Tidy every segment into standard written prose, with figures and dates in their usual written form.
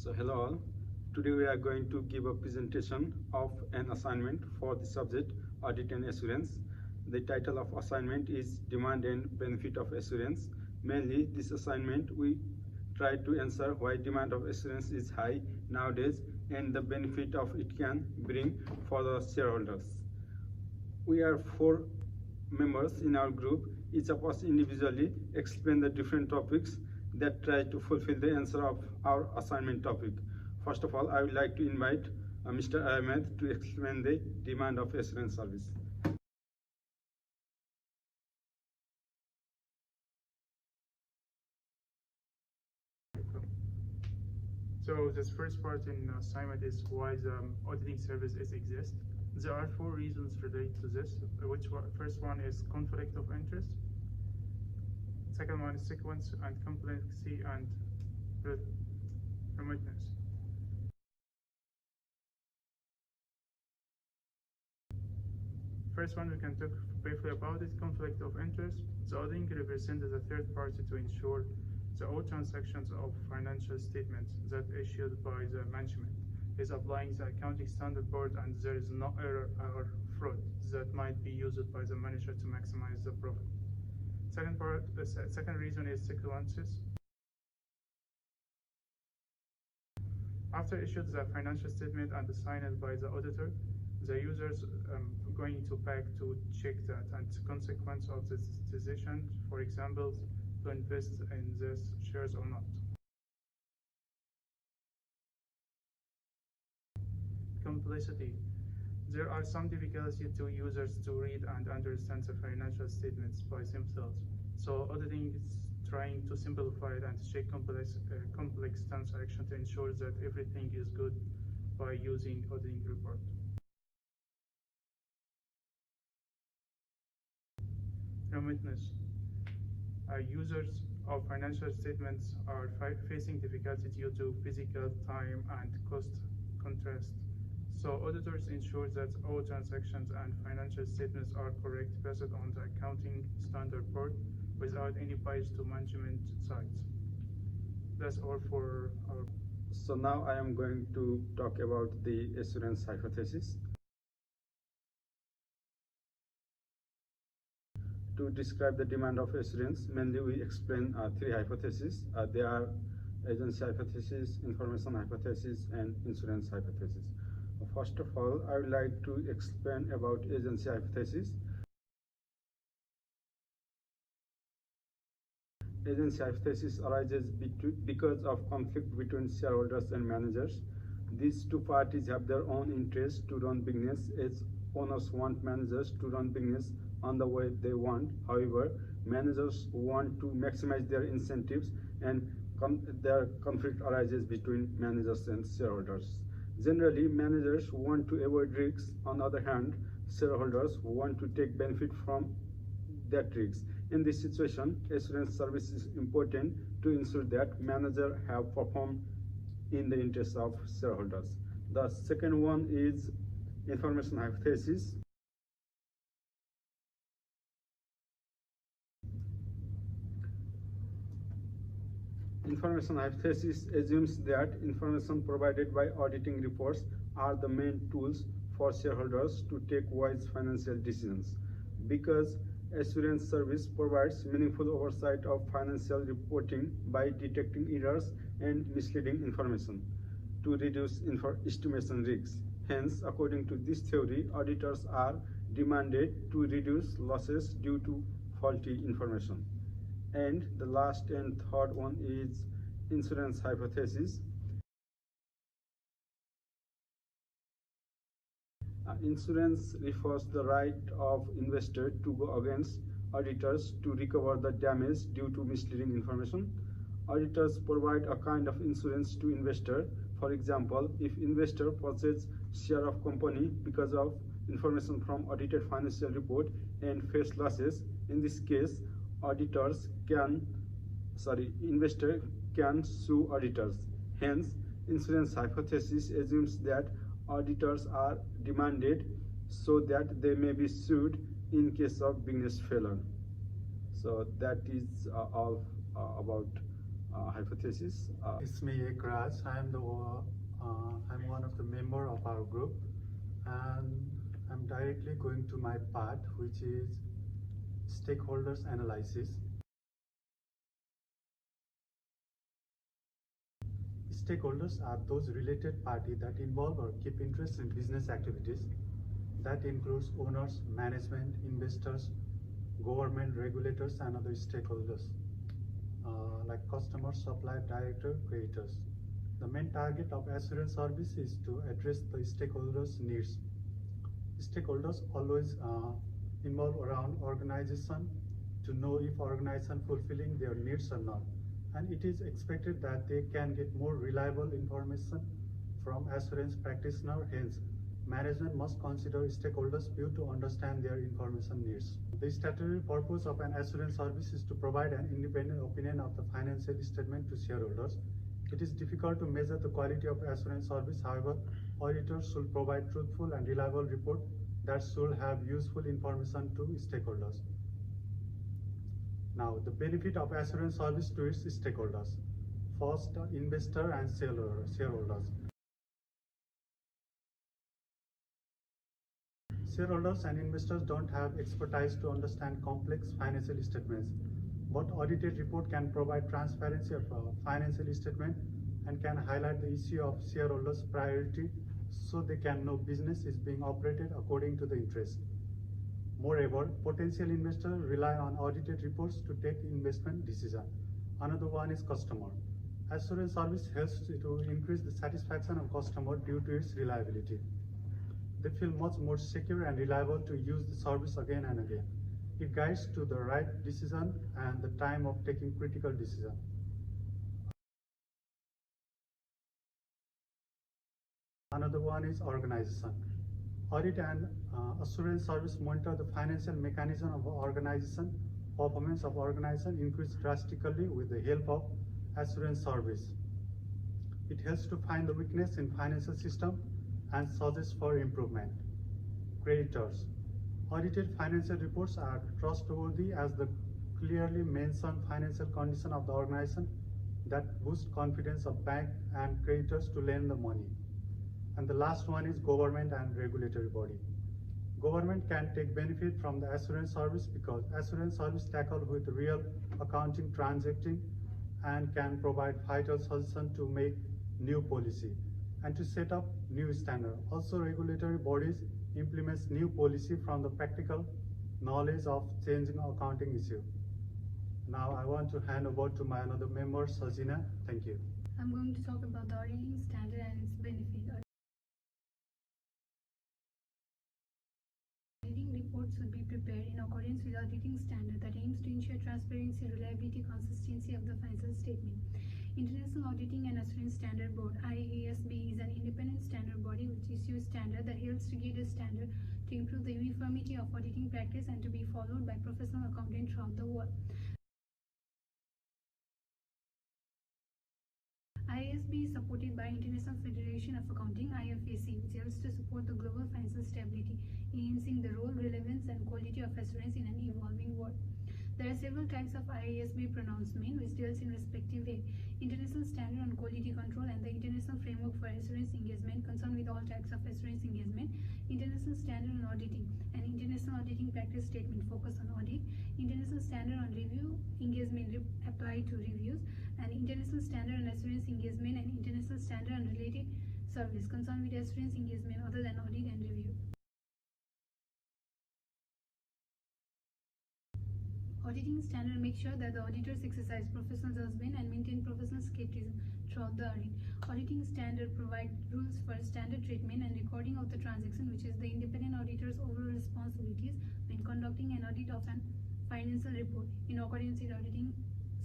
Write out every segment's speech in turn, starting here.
So hello all. Today we are going to give a presentation of an assignment for the subject Audit and Assurance. The title of assignment is Demand and Benefit of Assurance. Mainly this assignment we try to answer why demand of assurance is high nowadays and the benefit of it can bring for the shareholders. We are 4 members in our group. Each of us individually explain the different topics that try to fulfill the answer of our assignment topic. First of all, I would like to invite Mr. Ahmed to explain the demand of assurance service. So this first part in assignment is why the auditing services exist. There are 4 reasons related to this. First one is conflict of interest. Second one is sequence and complexity and remoteness. First one we can talk briefly about it, conflict of interest. The auditing represents a third party to ensure the all transactions of financial statements that issued by the management is applying the accounting standard board and there is no error or fraud that might be used by the manager to maximize the profit. Second reason is sequences. After issued the financial statement and signed by the auditor, the users going to back to check that and consequence of this decision, for example, to invest in these shares or not. Complexity. There are some difficulty to users to read and understand the financial statements by themselves. So auditing is trying to simplify it and check complex transactions to ensure that everything is good by using auditing report. Remoteness. Users of financial statements are facing difficulty due to physical time and cost contrast. So auditors ensure that all transactions and financial statements are correct based on the accounting standard board without any bias to management sides. That's all for our. So now I am going to talk about the assurance hypothesis. To describe the demand of assurance, mainly we explain 3 hypotheses. They are agency hypothesis, information hypothesis, and insurance hypothesis. First of all, I would like to explain about agency hypothesis. Agency hypothesis arises because of conflict between shareholders and managers. These 2 parties have their own interest to run business as owners want managers to run business on the way they want. However, managers want to maximize their incentives and their conflict arises between managers and shareholders. Generally, managers want to avoid risks. On the other hand, shareholders want to take benefit from that risk. In this situation, assurance service is important to ensure that managers have performed in the interest of shareholders. The second one is information hypothesis. Information hypothesis assumes that information provided by auditing reports are the main tools for shareholders to take wise financial decisions. Because assurance service provides meaningful oversight of financial reporting by detecting errors and misleading information to reduce estimation risks. Hence, according to this theory, auditors are demanded to reduce losses due to faulty information. And the last and third one is insurance hypothesis. Insurance refers the right of investor to go against auditors to recover the damage due to misleading information. Auditors provide a kind of insurance to investor. For example, if investor purchases share of company because of information from audited financial report and face losses, in this case, investor can sue auditors. Hence, insurance hypothesis assumes that auditors are demanded so that they may be sued in case of business failure. So that is all about hypothesis. It's me, Ekraj. I'm one of the member of our group, and I'm directly going to my part, which is stakeholders analysis. Stakeholders are those related parties that involve or keep interest in business activities. That includes owners, management, investors, government, regulators, and other stakeholders, like customers, supplier, director, creators. The main target of assurance service is to address the stakeholders' needs. Stakeholders always involve around organization to know if organization fulfilling their needs or not. And it is expected that they can get more reliable information from assurance practitioner. Hence, management must consider stakeholders' view to understand their information needs. The statutory purpose of an assurance service is to provide an independent opinion of the financial statement to shareholders. It is difficult to measure the quality of assurance service. However, auditors should provide truthful and reliable report that should have useful information to stakeholders. Now, the benefit of assurance service to its stakeholders. First, investor and shareholders. Shareholders and investors don't have expertise to understand complex financial statements, but audited report can provide transparency of financial statement and can highlight the issue of shareholders' priority so they can know business is being operated according to the interest. Moreover, potential investors rely on audited reports to take investment decision. Another one is customer. Assurance service helps to increase the satisfaction of customer due to its reliability. They feel much more secure and reliable to use the service again and again. It guides to the right decision and the time of taking critical decision. Another one is organization. Audit and assurance service monitor the financial mechanism of organization. Performance of organization increase drastically with the help of assurance service. It helps to find the weakness in financial system and suggest for improvement. Creditors. Audited financial reports are trustworthy as they clearly mention financial condition of the organization that boost confidence of bank and creditors to lend the money. And the last one is government and regulatory body. Government can take benefit from the assurance service because assurance service tackle with real accounting transacting and can provide vital solution to make new policy and to set up new standard. Also, regulatory bodies implements new policy from the practical knowledge of changing accounting issue. Now I want to hand over to my another member, Sajina. Thank you. I'm going to talk about the auditing standard and its benefit. Auditing reports should be prepared in accordance with auditing standard that aims to ensure transparency, reliability, consistency of the financial statement. International Auditing and Assurance Standard Board (IASB) is an independent standard body which issues standard that helps to guide a standard to improve the uniformity of auditing practice and to be followed by professional accountants throughout the world. IASB is supported by International Federation of Accounting (IFAC), which helps to support the global financial stability, enhancing the role, relevance, and quality of assurance in an evolving world. There are several types of IASB pronouncement which deals in respective way. International Standard on Quality Control and the International Framework for Assurance Engagement concerned with all types of assurance engagement. International Standard on Auditing and International Auditing Practice Statement focus on audit. International Standard on Review engagement applied to reviews, and International Standard on Assurance Engagement and International Standard on Related Service concerned with assurance engagement other than audit and review. Auditing standard make sure that the auditors exercise professional judgment and maintain professional skepticism throughout the audit. Auditing standard provide rules for standard treatment and recording of the transaction, which is the independent auditor's overall responsibilities when conducting an audit of an financial report in accordance with auditing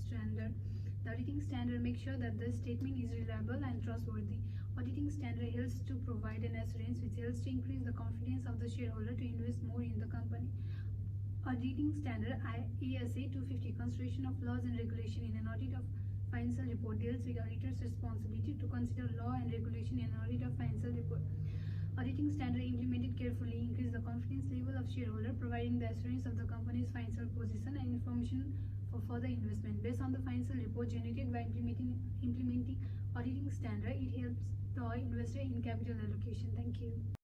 standard. The auditing standard makes sure that the statement is reliable and trustworthy. Auditing standard helps to provide an assurance which helps to increase the confidence of the shareholder to invest more in the company. Auditing standard ESA 250 consideration of laws and regulation in an audit of financial report deals with auditor's responsibility to consider law and regulation in an audit of financial report. Auditing standard implemented carefully increase the confidence level of shareholder, providing the assurance of the company's financial position and information for further investment based on the financial report generated by by implementing auditing standard, it helps the investor in capital allocation. Thank you.